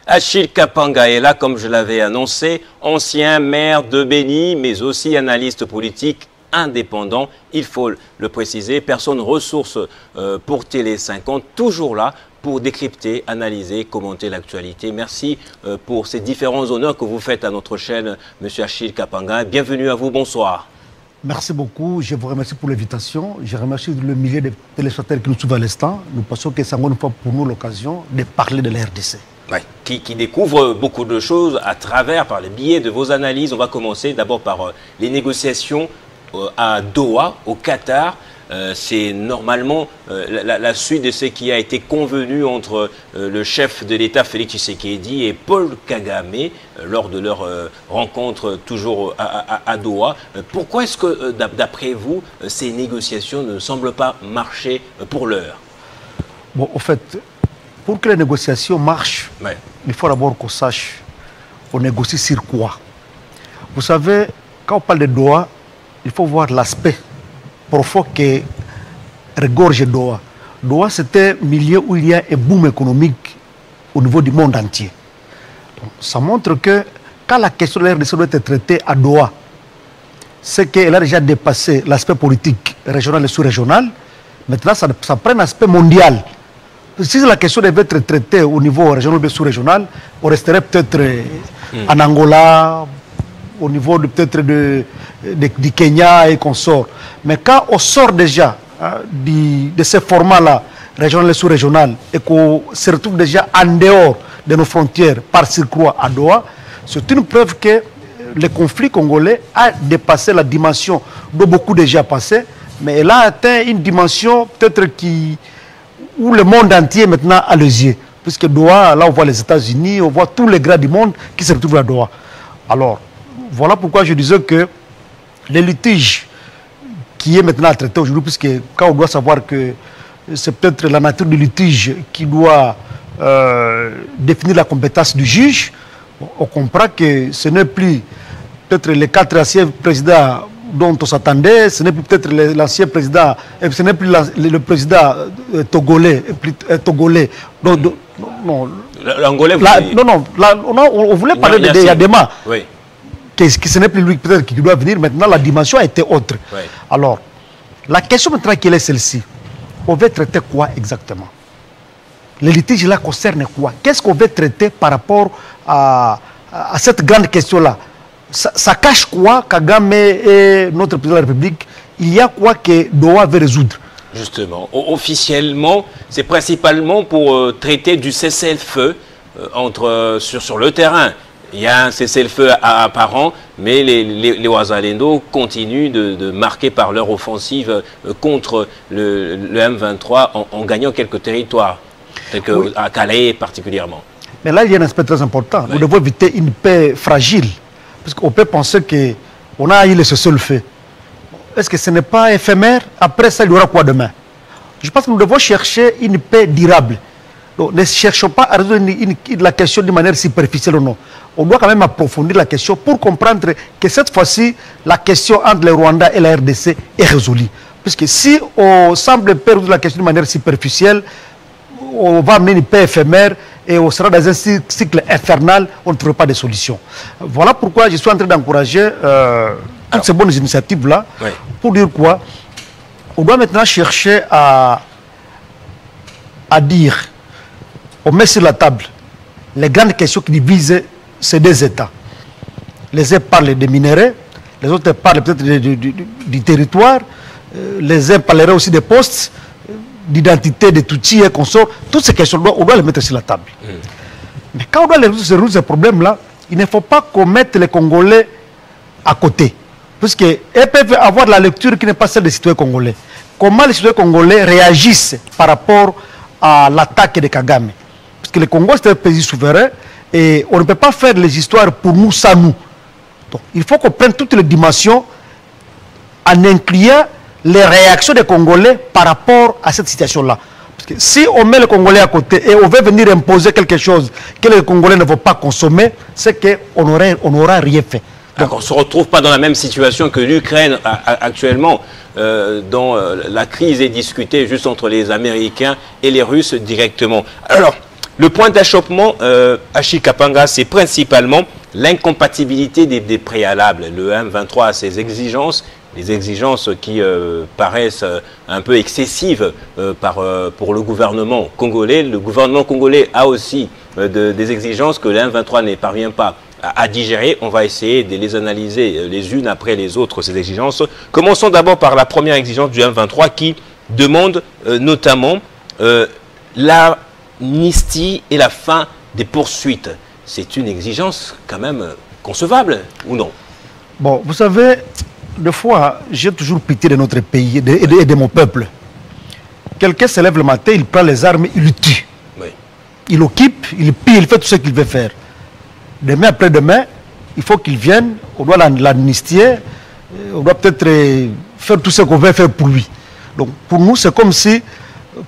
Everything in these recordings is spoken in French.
Achille Kapanga est là, comme je l'avais annoncé, ancien maire de Béni, mais aussi analyste politique indépendant. Il faut le préciser, personne ressource pour Télé 50, toujours là pour décrypter, analyser, commenter l'actualité. Merci pour ces différents honneurs que vous faites à notre chaîne, Monsieur Achille Kapanga. Bienvenue à vous, bonsoir. Merci beaucoup, je vous remercie pour l'invitation. Je remercie le millier de téléspectateurs qui nous suivent à l'instant. Nous pensons que c'est une fois pour nous l'occasion de parler de la RDC. Ouais, qui découvre beaucoup de choses à travers, par le biais de vos analyses. On va commencer d'abord par les négociations à Doha, au Qatar. C'est normalement la suite de ce qui a été convenu entre le chef de l'État Félix Tshisekedi et Paul Kagame lors de leur rencontre toujours à Doha. Pourquoi est-ce que, d'après vous, ces négociations ne semblent pas marcher pour l'heure? Bon, en fait, pour que les négociations marchent, ouais, il faut d'abord qu'on sache, on négocie sur quoi. Vous savez, quand on parle de Doha, il faut voir l'aspect profond que regorge Doha. Doha, c'était un milieu où il y a un boom économique au niveau du monde entier. Donc, ça montre que quand la question de la RDC doit être traitée à Doha, c'est qu'elle a déjà dépassé l'aspect politique régional et sous-régional. Maintenant, ça prend un aspect mondial. Si la question devait être traitée au niveau régional ou sous-régional, on resterait peut-être en Angola, au niveau peut-être du Kenya et consorts. Mais quand on sort déjà de ce format-là, régional et sous-régional, et qu'on se retrouve déjà en dehors de nos frontières par circuit à Doha, c'est une preuve que le conflit congolais a dépassé la dimension dont beaucoup déjà passé, mais elle a atteint une dimension peut-être où le monde entier maintenant a les yeux. Puisque Doha, là on voit les États-Unis, on voit tous les grands du monde qui se retrouvent à Doha. Alors, voilà pourquoi je disais que les litiges qui est maintenant à traiter aujourd'hui, puisque quand on doit savoir que c'est peut-être la nature du litige qui doit définir la compétence du juge, on comprend que ce n'est plus peut-être les 4 anciens présidents dont on s'attendait, ce n'est plus peut-être l'ancien président, ce n'est plus le président togolais, l'Angolais, on voulait parler de Yadema. Oui. Que ce n'est plus lui peut-être qui doit venir. Maintenant, la dimension a été autre. Oui. Alors, la question maintenant qui est celle-ci, on veut traiter quoi exactement? Les litiges là concernent quoi? Qu'est-ce qu'on veut traiter par rapport à cette grande question-là? Ça cache quoi, Kagame et notre président de la République? Il y a quoi que Doha veut résoudre? Justement, officiellement, c'est principalement pour traiter du cessez-le-feu sur le terrain. Il y a un cessez-le-feu apparent, mais les Ouazalendo continuent de marquer par leur offensive contre le M23 en gagnant quelques territoires, tels que oui, à Calais particulièrement. Mais là, il y a un aspect très important. Oui. Nous devons éviter une paix fragile, parce qu'on peut penser qu'on a eu le cessez-le-feu. Est-ce que ce n'est pas éphémère? Après ça, il y aura quoi demain? Je pense que nous devons chercher une paix durable. Donc, ne cherchons pas à résoudre la question de manière superficielle ou non. On doit quand même approfondir la question pour comprendre que cette fois-ci, la question entre le Rwanda et la RDC est résolue. Parce que si on semble perdre la question de manière superficielle, on va amener une paix éphémère et on sera dans un cycle infernal, on ne trouvera pas de solution. Voilà pourquoi je suis en train d'encourager toutes ces bonnes initiatives-là. Oui. Pour dire quoi? On doit maintenant chercher à dire, on met sur la table les grandes questions qui divisent ces deux États. Les uns parlent des minéraux, les autres parlent peut-être du territoire, les uns parleraient aussi des postes, d'identité, de Tutsi et consorts. Toutes ces questions, on doit les mettre sur la table. Mais quand on doit résoudre ces problèmes-là, il ne faut pas qu'on mette les Congolais à côté. Puisqu'ils peuvent avoir la lecture qui n'est pas celle des citoyens congolais. Comment les citoyens congolais réagissent par rapport à l'attaque de Kagame? Parce que le Congo, c'est un pays souverain et on ne peut pas faire les histoires pour nous sans nous. Donc, il faut qu'on prenne toutes les dimensions en incluant les réactions des Congolais par rapport à cette situation-là. Parce que si on met les Congolais à côté et on veut venir imposer quelque chose que les Congolais ne vont pas consommer, c'est qu'on n'aura rien fait. Donc, on ne se retrouve pas dans la même situation que l'Ukraine actuellement, dont la crise est discutée juste entre les Américains et les Russes directement. Alors, Le point d'achoppement, Achille Kapanga, c'est principalement l'incompatibilité des préalables. Le M23 a ses exigences, les exigences qui paraissent un peu excessives pour le gouvernement congolais. Le gouvernement congolais a aussi des exigences que le M23 ne parvient pas à digérer. On va essayer de les analyser les unes après les autres, ces exigences. Commençons d'abord par la première exigence du M23 qui demande notamment l'amnistie et la fin des poursuites. C'est une exigence quand même concevable, ou non? Bon, vous savez, des fois, j'ai toujours pitié de notre pays et de mon peuple. Quelqu'un se lève le matin, il prend les armes, il le tue. Oui. Il occupe, il pille, il fait tout ce qu'il veut faire. Demain après-demain, il faut qu'il vienne, on doit l'amnistier, on doit peut-être faire tout ce qu'on veut faire pour lui. Donc pour nous, c'est comme si,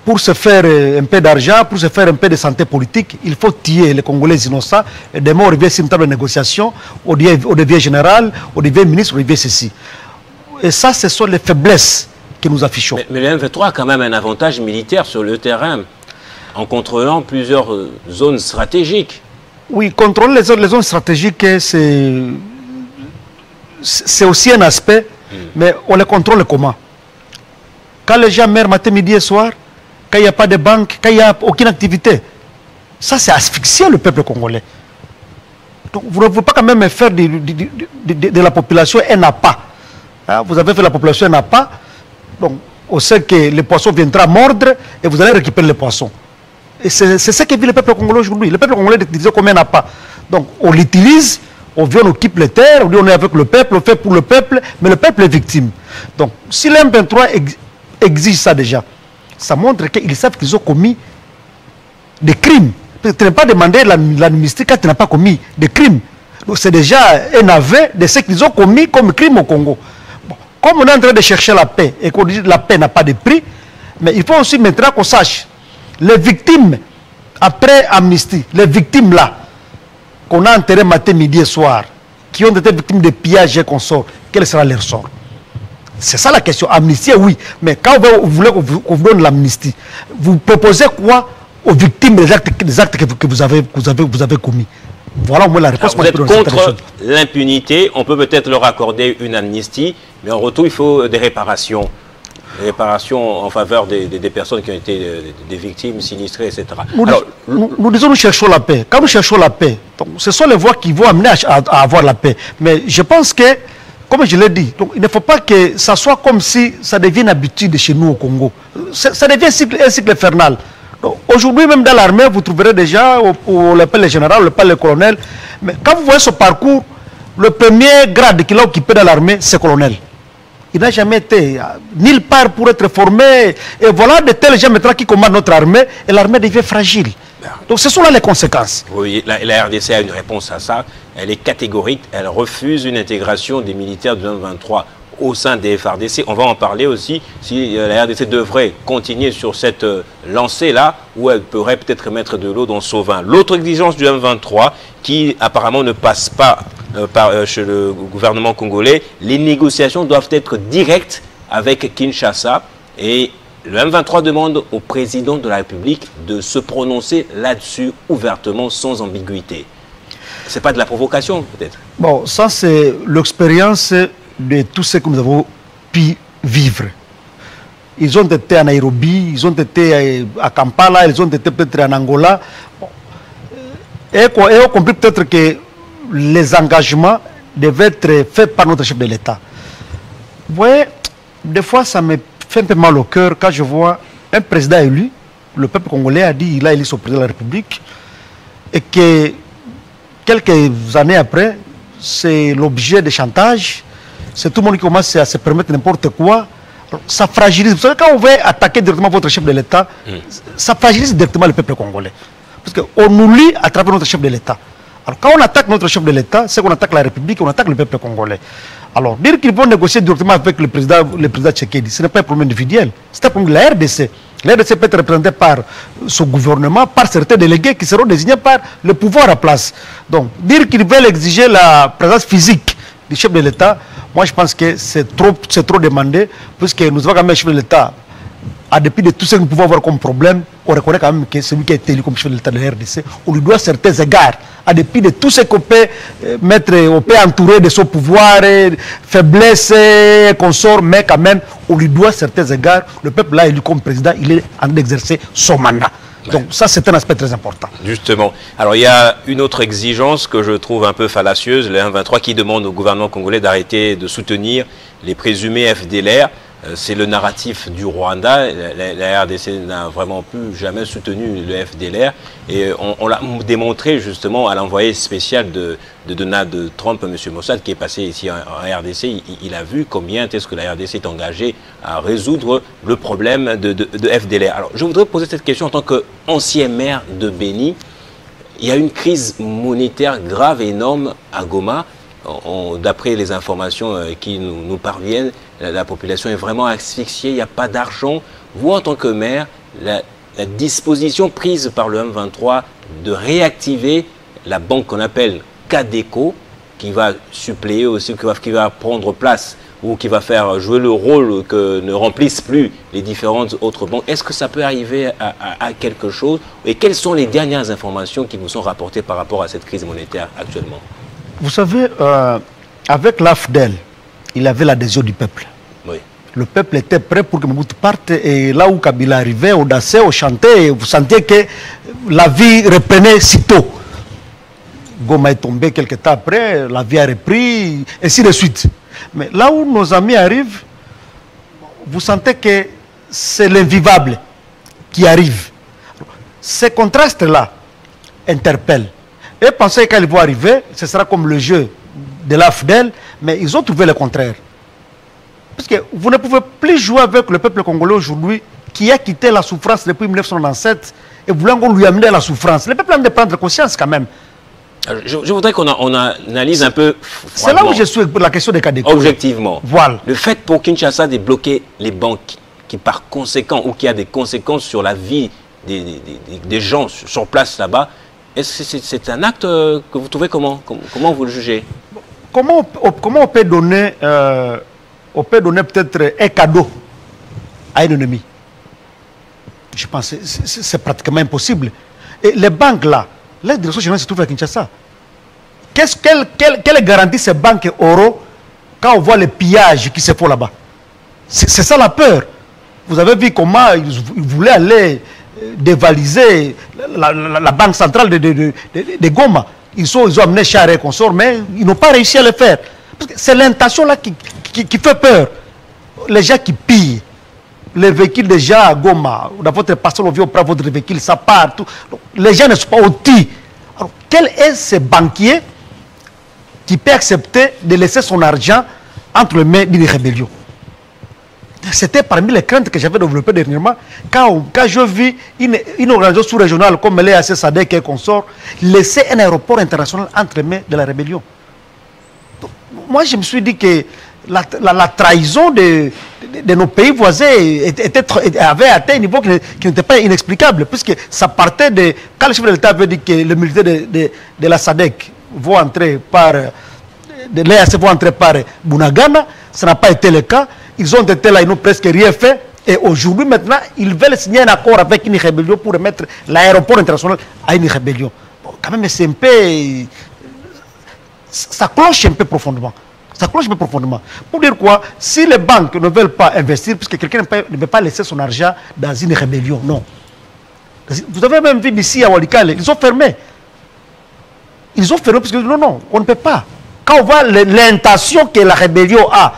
pour se faire un peu d'argent, pour se faire un peu de santé politique, il faut tuer les Congolais innocents. Et demain, on revient sur une table de négociation, on devient général, on devient ministre, on devient ceci. Et ça, ce sont les faiblesses que nous affichons. Mais le M23 a quand même un avantage militaire sur le terrain, en contrôlant plusieurs zones stratégiques. Oui, contrôler les zones stratégiques, c'est aussi un aspect, mais on les contrôle comment? Quand les gens meurent matin, midi et soir, quand il n'y a pas de banque, quand il n'y a aucune activité, ça c'est asphyxier le peuple congolais. Donc vous ne pouvez pas quand même faire de la population un appât. Hein, vous avez fait la population un appât, donc on sait que les poissons viendront mordre et vous allez récupérer les poissons. Et c'est ce que vit le peuple congolais aujourd'hui. Le peuple congolais est utilisé comme un appât. Donc on l'utilise, on vient, on occupe les terres, on dit on est avec le peuple, on fait pour le peuple, mais le peuple est victime. Donc si l'M23 exige ça déjà, ça montre qu'ils savent qu'ils ont commis des crimes. Tu n'as pas demandé l'amnistie quand tu n'as pas commis des crimes. Donc c'est déjà un aveu de ce qu'ils ont commis comme crime au Congo. Bon, comme on est en train de chercher la paix et qu'on dit que la paix n'a pas de prix, mais il faut aussi maintenant qu'on sache les victimes après amnistie, les victimes là qu'on a enterrées matin, midi et soir, qui ont été victimes de pillages et consorts, quel sera leur sort? C'est ça la question. Amnistie, oui. Mais quand vous voulez qu'on vous donne l'amnistie, vous proposez quoi aux victimes des actes que vous avez commis? Voilà au moins la réponse. Alors, vous êtes contre l'impunité. On peut peut-être leur accorder une amnistie, mais en retour, il faut des réparations. Des réparations en faveur des personnes qui ont été des victimes sinistrées, etc. Nous disons nous cherchons la paix. Quand nous cherchons la paix, donc, ce sont les voies qui vont amener à avoir la paix. Mais je pense que, comme je l'ai dit, donc, il ne faut pas que ça soit comme si ça devienne habitude chez nous au Congo. Ça devient un cycle infernal. Aujourd'hui, même dans l'armée, vous trouverez déjà, on l'appelle le général, on l'appelle le colonel. Mais quand vous voyez ce parcours, le premier grade qu'il a occupé dans l'armée, c'est colonel. Il n'a jamais été nulle part pour être formé. Et voilà de tels gens maintenant qui commandent notre armée, et l'armée devient fragile. Donc ce sont là les conséquences. Oui, la RDC a une réponse à ça. Elle est catégorique. Elle refuse une intégration des militaires du M23 au sein des FARDC. On va en parler aussi si la RDC devrait continuer sur cette lancée-là, où elle pourrait peut-être mettre de l'eau dans son vin. L'autre exigence du M23, qui apparemment ne passe pas chez le gouvernement congolais, les négociations doivent être directes avec Kinshasa, et le M23 demande au président de la République de se prononcer là-dessus ouvertement, sans ambiguïté. C'est pas de la provocation, peut-être? Bon, ça c'est l'expérience de tout ce que nous avons pu vivre. Ils ont été à Nairobi, ils ont été à Kampala, ils ont été peut-être en Angola. Bon. Et on compris peut-être que les engagements devaient être faits par notre chef de l'État. Vous voyez, des fois ça me fait un peu mal au cœur quand je vois un président élu, le peuple congolais a dit, il a élu son président de la République, et que quelques années après, c'est l'objet de chantage. C'est tout le monde qui commence à se permettre n'importe quoi. Ça fragilise. Vous savez, quand on veut attaquer directement votre chef de l'État, ça fragilise directement le peuple congolais. Parce qu'on nous lie à travers notre chef de l'État. Alors quand on attaque notre chef de l'État, c'est qu'on attaque la République, on attaque le peuple congolais. Alors dire qu'ils vont négocier directement avec le président Tshisekedi, ce n'est pas un problème individuel. C'est un problème de la RDC. La RDC peut être représentée par son gouvernement, par certains délégués qui seront désignés par le pouvoir à place. Donc dire qu'ils veulent exiger la présence physique du chef de l'État, moi je pense que c'est trop demandé, puisque nous avons quand même un chef de l'État à dépit de tout ce que nous pouvons avoir comme problème, on reconnaît quand même que celui qui est élu comme chef de l'État de la RDC, on lui doit certains égards, à dépit de tout ce qu'on peut mettre, on peut entourer de son pouvoir, faiblesse, consort, mais quand même, on lui doit certains égards. Le peuple là élu comme président, il est en train d'exercer son mandat. Donc ça, c'est un aspect très important. Justement. Alors, il y a une autre exigence que je trouve un peu fallacieuse, le 1.23, qui demande au gouvernement congolais d'arrêter de soutenir les présumés FDLR. C'est le narratif du Rwanda. La RDC n'a vraiment plus jamais soutenu le FDLR. Et on l'a démontré justement à l'envoyé spécial de Donald Trump, M. Mossad, qui est passé ici en RDC. Il a vu combien est-ce que la RDC est engagée à résoudre le problème de FDLR. Alors, je voudrais poser cette question en tant qu'ancien maire de Béni. Il y a une crise monétaire grave et énorme à Goma. D'après les informations qui nous parviennent, la population est vraiment asphyxiée, il n'y a pas d'argent. Vous, en tant que maire, la disposition prise par le M23 de réactiver la banque qu'on appelle Cadeco, qui va suppléer aussi, qui va prendre place ou qui va faire jouer le rôle que ne remplissent plus les différentes autres banques, est-ce que ça peut arriver à quelque chose? Et quelles sont les dernières informations qui vous sont rapportées par rapport à cette crise monétaire actuellement? Vous savez, avec l'AFDEL, il avait l'adhésion du peuple. Oui. Le peuple était prêt pour que Mobutu parte, et là où Kabila arrivait, on dansait, on chantait, vous sentiez que la vie reprenait sitôt. Goma est tombé quelques temps après, la vie a repris, et ainsi de suite. Mais là où nos amis arrivent, vous sentez que c'est l'invivable qui arrive. Ces contrastes-là interpellent. Et pensaient qu'ils vont arriver, ce sera comme le jeu de l'AFDEL, mais ils ont trouvé le contraire. Parce que vous ne pouvez plus jouer avec le peuple congolais aujourd'hui qui a quitté la souffrance depuis 1997 et voulant lui amener la souffrance. Le peuple a de prendre conscience quand même. Je voudrais qu'on analyse un peu. C'est là où je suis pour la question des cas d'école. Objectivement. Voilà. Le fait pour Kinshasa de bloquer les banques qui par conséquent, ou qui a des conséquences sur la vie des gens sur place là-bas, est-ce que c'est un acte que vous trouvez comment vous le jugez? Comment on peut donner peut-être un cadeau à un ennemi? Je pense que c'est pratiquement impossible. Et les banques là, la direction générale se trouve à Kinshasa. Quelle garantie ces banques auront quand on voit les pillages qui se font là-bas? C'est ça la peur. Vous avez vu comment ils voulaient aller dévaliser la banque centrale de Goma. Ils ont amené char et consorts, mais ils n'ont pas réussi à le faire. C'est l'intention là qui fait peur. Les gens qui pillent, les véhicules déjà à Goma, dans votre passage, on vient prendre votre véhicule, ça part. Tout. Donc, les gens ne sont pas outils. Alors, quel est ce banquier qui peut accepter de laisser son argent entre les mains d'une rébellion? C'était parmi les craintes que j'avais développées dernièrement quand je vis une organisation sous-régionale comme l'EAC SADC et consort laisser un aéroport international entre les mains de la rébellion. Donc, moi, je me suis dit que la trahison de nos pays voisins avait atteint un niveau qui n'était pas inexplicable, puisque ça partait de... Quand le chef de l'État avait dit que les militaires de la SADC vont entrer par... de l'EAC vont entrer par Bunagana, ça n'a pas été le cas. Ils ont été là, ils n'ont presque rien fait. Et aujourd'hui, maintenant, ils veulent signer un accord avec une rébellion pour remettre l'aéroport international à une rébellion. Bon, quand même, c'est un peu... Ça cloche un peu profondément. Ça cloche un peu profondément. Pour dire quoi? Si les banques ne veulent pas investir, puisque quelqu'un ne veut pas laisser son argent dans une rébellion, non. Vous avez même vu ici à Walikale, ils ont fermé. Ils ont fermé parce que non, on ne peut pas. Quand on voit l'intention que la rébellion a,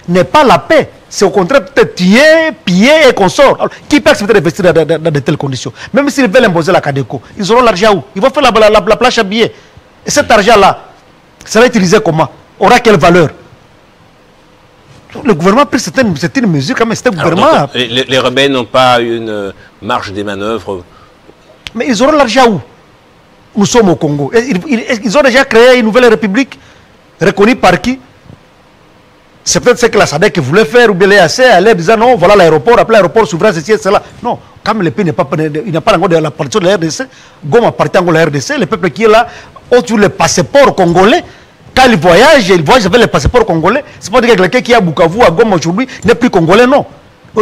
n'est pas la paix. C'est au contraire peut-être tuer, piller et consort. Alors, qui peut accepter d'investir dans de telles conditions? Même s'ils veulent imposer la Cadeco, ils auront l'argent où? Ils vont faire la planche à billets. Et cet argent-là sera utilisé comment? Aura quelle valeur? Le gouvernement a pris certaines mesures quand même. C'était le gouvernement. Donc, les rebelles n'ont pas une marge des manœuvres. Mais ils auront l'argent où? Nous sommes au Congo. Ils ont déjà créé une nouvelle république reconnue par qui? C'est peut-être ce que la SADC voulait faire, ou bien l'EAC allait disant non, voilà l'aéroport, après l'aéroport souverain, ceci et cela. Non, comme le pays n'a pas encore de la partition de la RDC, Goma appartient encore à la RDC, le peuple qui est là, autour le passeport congolais, quand il voyage avec le passeport congolais, c'est pas dire que quelqu'un qui est à Bukavu, à Goma aujourd'hui, n'est plus congolais, non.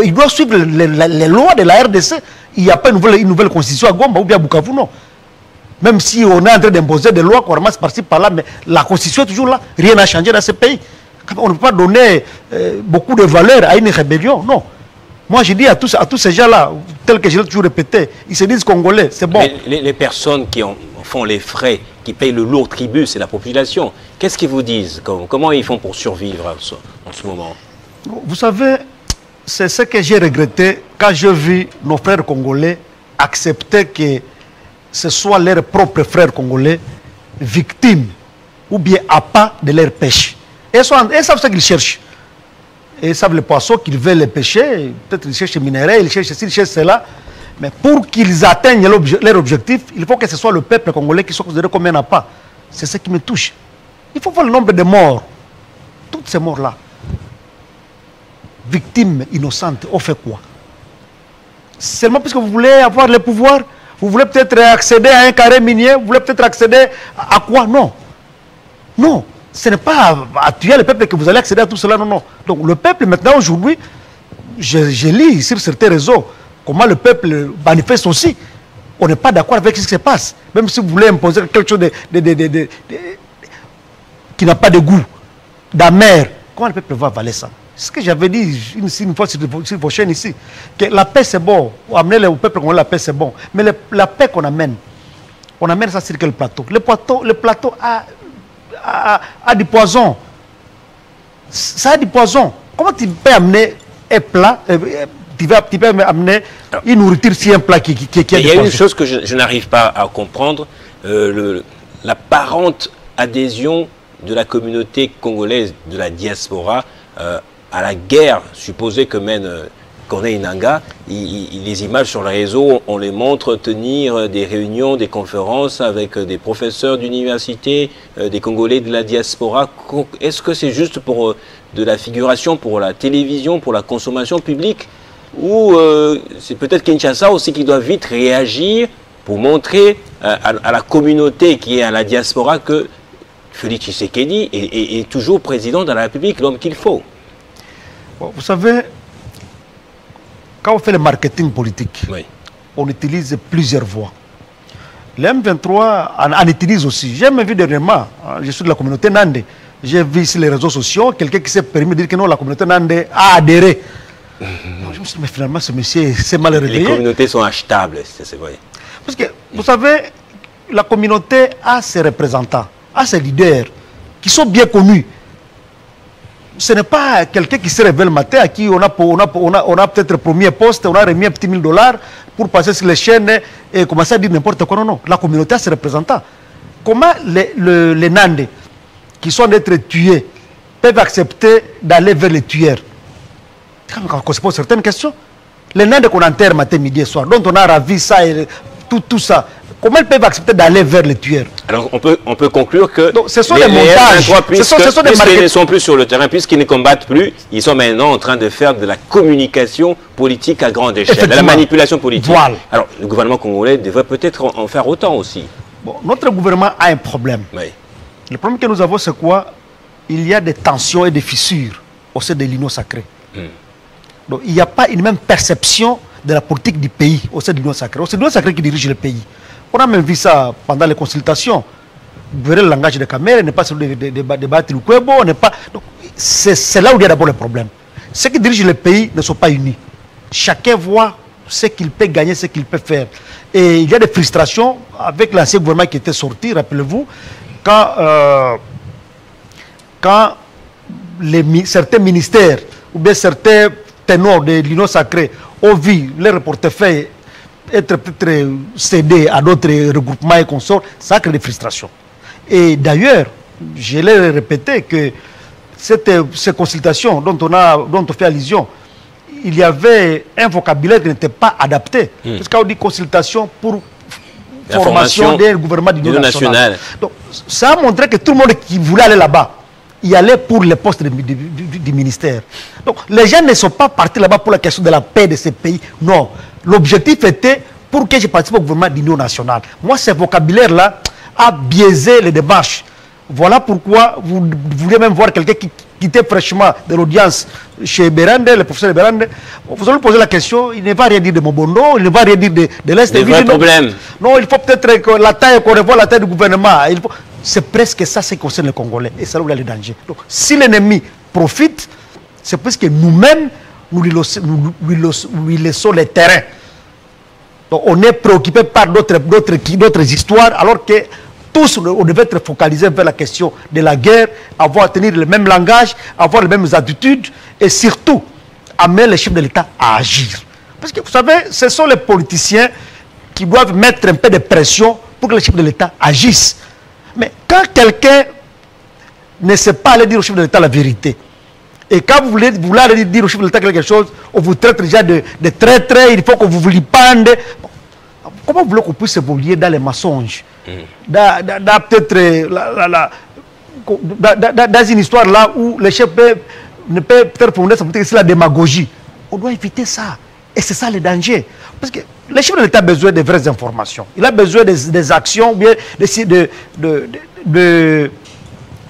Il doit suivre les lois de la RDC. Il n'y a pas une nouvelle constitution à Gomba ou bien à Bukavu, non. Même si on est en train d'imposer des lois qu'on ramasse par-ci, par-là, mais la constitution est toujours là. Rien n'a changé dans ce pays. On ne peut pas donner beaucoup de valeur à une rébellion, non. Moi, je dis à tous ces gens-là, tels que je l'ai toujours répété, ils se disent Congolais, c'est bon. Les personnes qui font les frais, qui payent le lourd tribut, c'est la population. Qu'est-ce qu'ils vous disent? Comment ils font pour survivre en ce moment? Vous savez, c'est ce que j'ai regretté quand j'ai vu nos frères congolais accepter que ce soit leurs propres frères congolais victimes ou bien appâts de leur pêche. Et ils savent ce qu'ils cherchent. Et ils savent les poissons qu'ils veulent les pêcher. Peut-être ils cherchent les minéraux, ils cherchent ceci, ils cherchent cela. Mais pour qu'ils atteignent leur objectif, il faut que ce soit le peuple congolais qui soit considéré comme un appât. C'est ce qui me touche. Il faut voir le nombre de morts. Toutes ces morts-là. Victimes innocentes, on fait quoi? Seulement parce que vous voulez avoir le pouvoir, vous voulez peut-être accéder à un carré minier, vous voulez peut-être accéder à quoi? Non. Non. Ce n'est pas à tuer le peuple que vous allez accéder à tout cela, non, non. Donc le peuple, maintenant, aujourd'hui, je lis sur certains réseaux comment le peuple manifeste aussi. On n'est pas d'accord avec ce qui se passe. Même si vous voulez imposer quelque chose qui n'a pas de goût, d'amer, comment le peuple va avaler ça? C'est ce que j'avais dit une fois sur vos chaînes ici, que la paix c'est bon, amener le peuple congolais la paix c'est bon, mais la paix qu'on amène, on amène ça sur quel plateau? Le plateau a du poison. Ça a du poison. Comment tu peux amener un plat, tu peux amener une nourriture si un plat qui a du poison? Il y a une chose que je n'arrive pas à comprendre, l'apparente adhésion de la communauté congolaise de la diaspora à la guerre supposée que mène Corneille Nangaa. Les images sur le réseau, on les montre tenir des réunions, des conférences avec des professeurs d'université, des Congolais de la diaspora. Est-ce que c'est juste pour de la figuration, pour la télévision, pour la consommation publique? Ou c'est peut-être Kinshasa aussi qui doit vite réagir pour montrer à la communauté qui est à la diaspora que Félix Tshisekedi est toujours président de la République, l'homme qu'il faut? Vous savez, quand on fait le marketing politique, oui, on utilise plusieurs voies. Le M23 en utilise aussi. J'ai même vu dernièrement, je suis de la communauté Nandé, j'ai vu sur les réseaux sociaux quelqu'un qui s'est permis de dire que non, la communauté Nandé a adhéré. Je me suis dit, mais finalement, ce monsieur s'est mal réveillé. Les communautés sont achetables, c'est vrai. Parce que, vous savez, la communauté a ses représentants, a ses leaders, qui sont bien connus. Ce n'est pas quelqu'un qui se réveille le matin à qui on a peut-être promis un poste, on a remis un petit $1000 pour passer sur les chaînes et commencer à dire n'importe quoi. Non, non. La communauté a ses représentants. Comment les Nandés, qui sont d'être tués, peuvent accepter d'aller vers les tueurs? Quand on se pose certaines questions, les Nandés qu'on enterre matin, midi et soir, dont on a ravi ça et tout ça, comment ils peuvent accepter d'aller vers les tueurs? Alors on peut conclure que donc, ce sont des montages, puisqu'ils ne sont plus sur le terrain, puisqu'ils ne combattent plus, ils sont maintenant en train de faire de la communication politique à grande échelle, de la manipulation politique. Voilà. Alors le gouvernement congolais devrait peut-être en faire autant aussi. Bon, notre gouvernement a un problème. Oui. Le problème que nous avons, c'est quoi? Il y a des tensions et des fissures au sein de l'Union sacrée. Donc il n'y a pas une même perception de la politique du pays au sein de l'Union sacrée. C'est l'Union sacrée qui dirige le pays. On a même vu ça pendant les consultations. Vous verrez le langage de caméra, n'est pas celui de débattre le Kwebo, n'est pas. C'est là où il y a d'abord le problème. Ceux qui dirigent le pays ne sont pas unis. Chacun voit ce qu'il peut gagner, ce qu'il peut faire. Et il y a des frustrations avec l'ancien gouvernement qui était sorti, rappelez-vous, quand certains ministères ou bien certains ténors de l'Union sacrée ont vu leur portefeuille être peut-être cédé à d'autres regroupements et consorts, ça crée des frustrations. Et d'ailleurs, je l'ai répété que ces consultations dont on fait allusion, il y avait un vocabulaire qui n'était pas adapté. Parce qu'on dit consultation pour formation d'un gouvernement d'union nationale. Donc, ça a montré que tout le monde qui voulait aller là-bas, y allait pour les postes du ministère. Donc, les gens ne sont pas partis là-bas pour la question de la paix de ces pays. Non. L'objectif était pour que je participe au gouvernement d'union nationale. Moi, ce vocabulaire-là a biaisé les démarches. Voilà pourquoi vous voulez même voir quelqu'un quitté fraîchement de l'audience chez Berande, le professeur Berande, vous allez lui poser la question, il ne va rien dire de Mobondo, il ne va rien dire de l'Est. Des vrais problèmes. Non, il faut peut-être que qu'on revoie la taille du gouvernement. C'est presque ça qui concerne les Congolais. Et ça là où il y a le danger. Donc, si l'ennemi profite, c'est parce que nous-mêmes, nous lui laissons les terrains. Donc, on est préoccupé par d'autres histoires, alors que tous, on devait être focalisés vers la question de la guerre, tenir le même langage, avoir les mêmes attitudes, et surtout, amener les chefs de l'État à agir. Parce que, vous savez, ce sont les politiciens qui doivent mettre un peu de pression pour que les chefs de l'État agissent. Mais quand quelqu'un ne sait pas aller dire au chef de l'État la vérité, et quand vous voulez aller dire au chef de l'État quelque chose, on vous traite déjà de traître, il faut que vous vous lipande. Comment vous voulez qu'on puisse évoluer dans les mensonges, dans peut-être dans une histoire là où le chef ne peut peut-être prononcer sa politique, c'est la démagogie. On doit éviter ça. Et c'est ça le danger. Parce que le chef de l'État a besoin de vraies informations. Il a besoin des actions, bien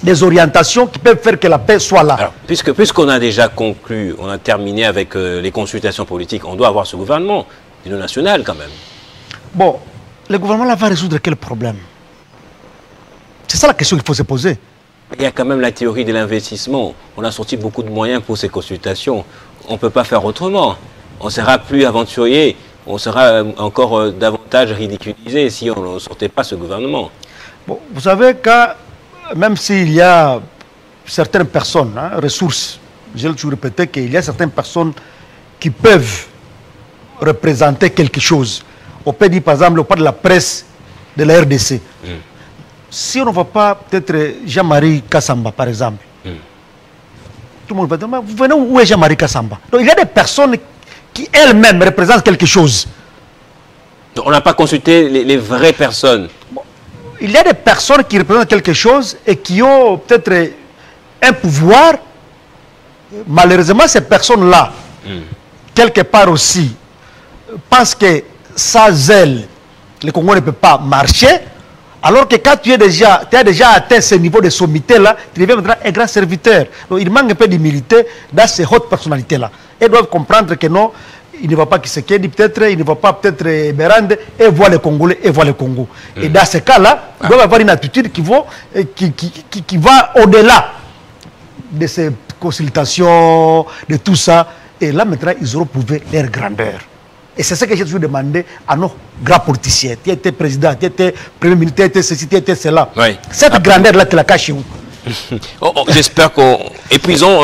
des orientations qui peuvent faire que la paix soit là. Alors, puisqu'on a déjà conclu, on a terminé avec les consultations politiques, on doit avoir ce gouvernement d'union nationale quand même. Bon, le gouvernement là va résoudre quel problème? C'est ça la question qu'il faut se poser. Il y a quand même la théorie de l'investissement. On a sorti beaucoup de moyens pour ces consultations. On ne peut pas faire autrement. On sera plus aventurier, on sera encore davantage ridiculisé si on ne sortait pas ce gouvernement. Bon, vous savez, même s'il y a certaines personnes, ressources, je l'ai toujours répété, qu'il y a certaines personnes qui peuvent représenter quelque chose. On peut dire par exemple au pas de la presse de la RDC. Si on ne voit pas peut-être Jean-Marie Kassamba par exemple, tout le monde va dire, vous venez où est Jean-Marie Kassamba? Donc il y a des personnes qui elles-mêmes représentent quelque chose. Donc, on n'a pas consulté les vraies personnes. Bon, il y a des personnes qui représentent quelque chose et qui ont peut-être un pouvoir. Malheureusement, ces personnes-là, quelque part aussi, pensent que sans elles, le Congo ne peut pas marcher. Alors que quand tu as déjà atteint ce niveau de sommité-là, tu deviens maintenant un grand serviteur. Donc il manque un peu d'humilité dans ces hautes personnalités-là. Elles doivent comprendre que non, il ne va pas Tshisekedi peut-être, il ne va pas peut-être Berande, et voit les Congolais, et voit le Congo. Et dans ce cas-là, ils doivent avoir une attitude qui va au-delà de ces consultations, de tout ça. Et là maintenant, ils auront prouvé leur grandeur. Et c'est ce que j'ai toujours demandé à nos grands politiciens. Tu étais président, tu étais premier ministre, tu étais ceci, tu étais cela. Oui. Cette grandeur-là, tu la caches où? J'espère qu'on... Épuisons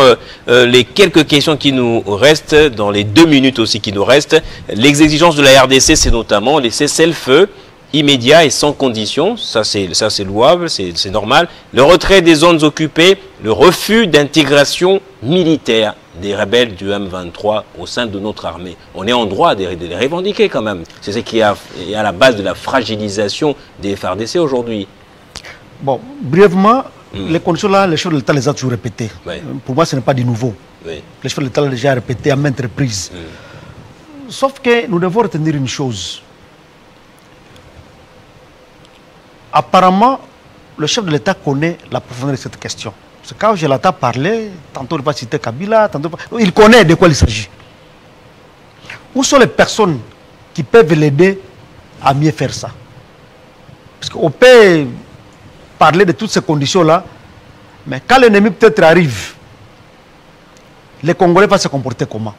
les quelques questions qui nous restent, dans les 2 minutes aussi qui nous restent. Les exigences de la RDC, c'est notamment les cessez-le-feu immédiat et sans condition. Ça, c'est louable, c'est normal. Le retrait des zones occupées, le refus d'intégration militaire des rebelles du M23 au sein de notre armée. On est en droit de les revendiquer quand même. C'est ce qui est à la base de la fragilisation des FARDC aujourd'hui. Bon, brièvement, les conditions là, les chefs de l'État les ont toujours répétées. Oui. Pour moi, ce n'est pas du nouveau. Oui. Les chefs de l'État l'ont déjà répété à maintes reprises. Sauf que nous devons retenir une chose. Apparemment, le chef de l'État connaît la profondeur de cette question. Parce que quand je l'entends parler, tantôt il va citer Kabila, tantôt il connaît de quoi il s'agit. Où sont les personnes qui peuvent l'aider à mieux faire ça? Parce qu'on peut parler de toutes ces conditions-là, mais quand l'ennemi peut-être arrive, les Congolais vont se comporter comment?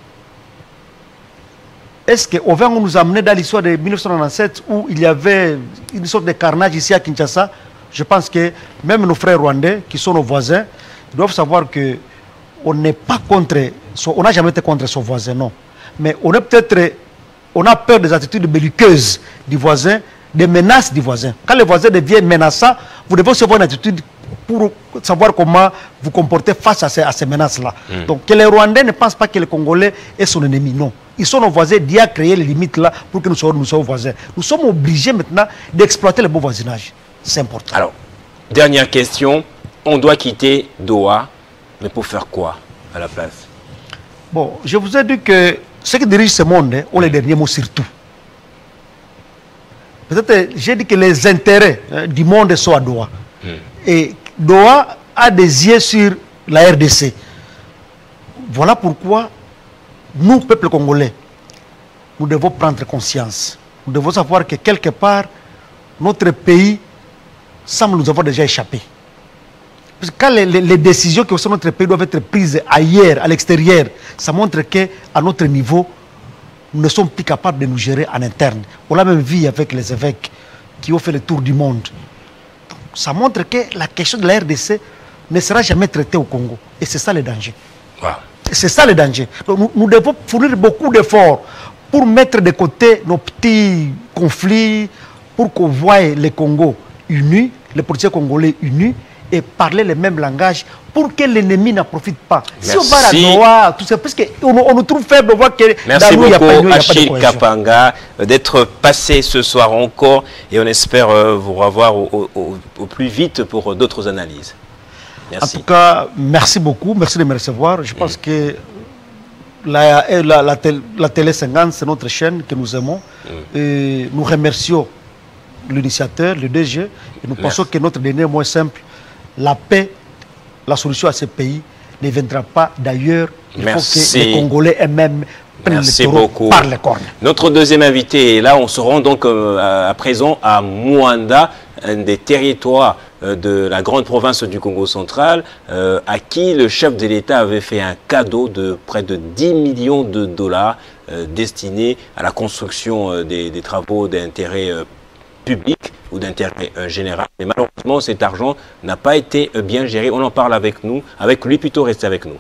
Est-ce qu'on va nous amener dans l'histoire de 1997 où il y avait une sorte de carnage ici à Kinshasa? Je pense que même nos frères rwandais, qui sont nos voisins, doivent savoir qu'on n'est pas contre, on n'a jamais été contre son voisin, non. Mais on a peur des attitudes belliqueuses du voisin, des menaces du voisin. Quand le voisin devient menaçant, vous devez aussi avoir une attitude pour savoir comment vous comporter face à ces menaces-là. Donc que les Rwandais ne pensent pas que le Congolais est son ennemi, non. Ils sont nos voisins d'y créer les limites là pour que nous soyons voisins. Nous sommes obligés maintenant d'exploiter le beau voisinage. C'est important. Alors, dernière question. On doit quitter Doha, mais pour faire quoi à la place? Bon, je vous ai dit que ceux qui dirigent ce monde ont les derniers mots surtout. Peut-être, j'ai dit que les intérêts du monde sont à Doha. Et Doha a des yeux sur la RDC. Voilà pourquoi nous, peuple congolais, nous devons prendre conscience. Nous devons savoir que quelque part, notre pays semble nous avoir déjà échappé. Parce que quand les décisions qui concernent notre pays doivent être prises ailleurs, à l'extérieur, ça montre qu'à notre niveau, nous ne sommes plus capables de nous gérer en interne. On l'a même vu avec les évêques qui ont fait le tour du monde. Ça montre que la question de la RDC ne sera jamais traitée au Congo. Et c'est ça le danger. Wow. C'est ça le danger. Donc nous devons fournir beaucoup d'efforts pour mettre de côté nos petits conflits, pour qu'on voie le Congo unis, les politiciens congolais unis, et parler le même langage pour que l'ennemi n'en profite pas. Merci. Si on va à la Doha, tout ça, parce qu'on nous trouve faible, on voit que merci dans nous, beaucoup, Achille Kapanga, d'être passé ce soir encore, et on espère vous revoir au plus vite pour d'autres analyses. Merci. En tout cas, merci beaucoup, merci de me recevoir. Je pense que la Télé 50, c'est notre chaîne que nous aimons. Et nous remercions l'initiateur, le DG, et nous pensons que notre dernier mot est simple. La paix, la solution à ce pays ne viendra pas d'ailleurs. Il faut que les Congolais eux-mêmes prennent le taureau par les cornes. Notre deuxième invité est là. On se rend donc à présent à Muanda, un des territoires de la grande province du Congo central, à qui le chef de l'État avait fait un cadeau de près de 10 millions de dollars destinés à la construction des travaux d'intérêt public ou d'intérêt général. Mais malheureusement, cet argent n'a pas été bien géré. On en parle avec nous, avec lui plutôt, restez avec nous.